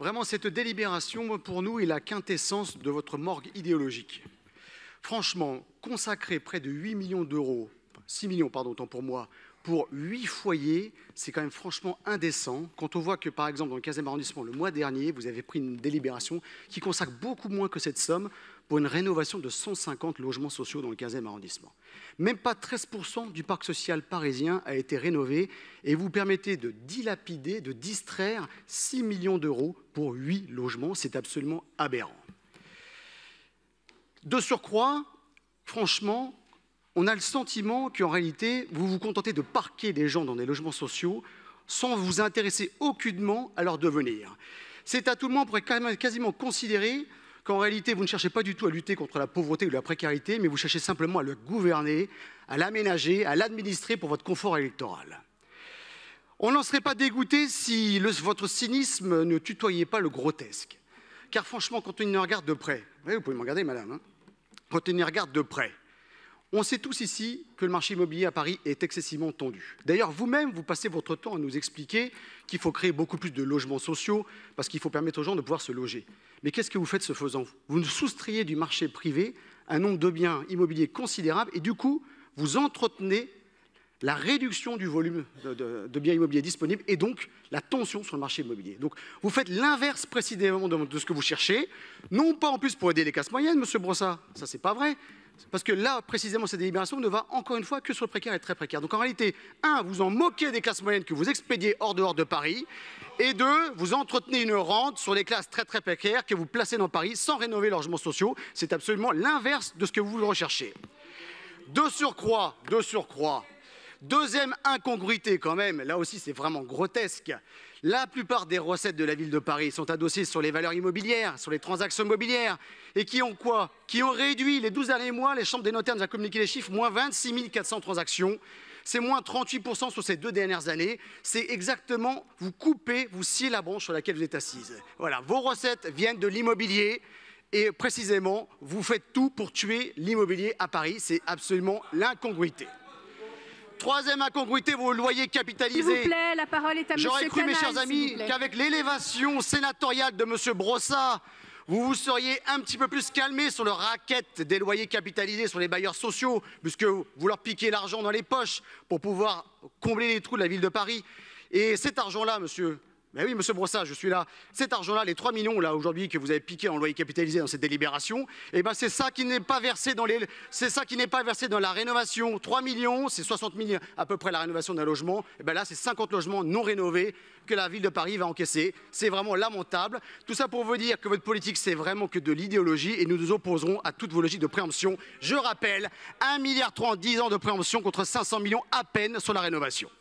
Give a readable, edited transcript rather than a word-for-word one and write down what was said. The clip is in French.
Vraiment, cette délibération, pour nous, est la quintessence de votre morgue idéologique. Franchement, consacrer près de 8 millions d'euros, 6 millions, pardon, autant pour moi, pour 8 foyers, c'est quand même franchement indécent. Quand on voit que, par exemple, dans le 15e arrondissement, le mois dernier, vous avez pris une délibération qui consacre beaucoup moins que cette somme pour une rénovation de 150 logements sociaux dans le 15e arrondissement. Même pas 13% du parc social parisien a été rénové et vous permettez de dilapider, de distraire 6 millions d'euros pour 8 logements. C'est absolument aberrant. De surcroît, franchement, on a le sentiment qu'en réalité, vous vous contentez de parquer des gens dans des logements sociaux sans vous intéresser aucunement à leur devenir. C'est à tout le monde, on pourrait quasiment considérer qu'en réalité, vous ne cherchez pas du tout à lutter contre la pauvreté ou la précarité, mais vous cherchez simplement à le gouverner, à l'aménager, à l'administrer pour votre confort électoral. On n'en serait pas dégoûté si votre cynisme ne tutoyait pas le grotesque. Car franchement, quand on y regarde de près, vous pouvez me regarder, madame, quand on y regarde de près, on sait tous ici que le marché immobilier à Paris est excessivement tendu. D'ailleurs, vous-même, vous passez votre temps à nous expliquer qu'il faut créer beaucoup plus de logements sociaux parce qu'il faut permettre aux gens de pouvoir se loger. Mais qu'est-ce que vous faites ce faisant? Vous nous soustrayez du marché privé un nombre de biens immobiliers considérable et du coup, vous entretenez la réduction du volume de biens immobiliers disponibles et donc la tension sur le marché immobilier. Donc, vous faites l'inverse précisément de ce que vous cherchez, non pas en plus pour aider les classes moyennes, monsieur Brossat, ça c'est pas vrai. Parce que là, précisément, cette délibération ne va encore une fois que sur le précaire et le très précaire. Donc en réalité, un, vous en moquez des classes moyennes que vous expédiez hors de Paris, et deux, vous entretenez une rente sur les classes très très précaires que vous placez dans Paris sans rénover leurs logements sociaux. C'est absolument l'inverse de ce que vous recherchez. De surcroît, deuxième incongruité quand même, là aussi c'est vraiment grotesque. La plupart des recettes de la ville de Paris sont adossées sur les valeurs immobilières, sur les transactions immobilières. Et qui ont quoi? Qui ont réduit les 12 derniers mois, les chambres des notaires nous ont communiqué les chiffres, moins 26 400 transactions. C'est moins 38% sur ces 2 dernières années. C'est exactement, vous coupez, vous sciez la branche sur laquelle vous êtes assise. Voilà, vos recettes viennent de l'immobilier. Et précisément, vous faites tout pour tuer l'immobilier à Paris. C'est absolument l'incongruité. Troisième incongruité, vos loyers capitalisés. S'il vous plaît, la parole est à monsieur J'aurais cru, Canal, mes chers amis, qu'avec l'élévation sénatoriale de monsieur Brossat, vous vous seriez un petit peu plus calmé sur le racket des loyers capitalisés sur les bailleurs sociaux, puisque vous leur piquez l'argent dans les poches pour pouvoir combler les trous de la ville de Paris. Et cet argent-là, monsieur... Ben oui, monsieur Brossat, je suis là. Cet argent-là, les 3 millions là aujourd'hui que vous avez piqué en loyer capitalisé dans cette délibération, eh ben c'est ça qui n'est pas versé dans la rénovation. 3 millions, c'est 60 000 à peu près la rénovation d'un logement. Eh ben là, c'est 50 logements non rénovés que la ville de Paris va encaisser. C'est vraiment lamentable. Tout ça pour vous dire que votre politique, c'est vraiment que de l'idéologie et nous nous opposerons à toutes vos logiques de préemption. Je rappelle, 1,3 milliard en 10 ans de préemption contre 500 millions à peine sur la rénovation.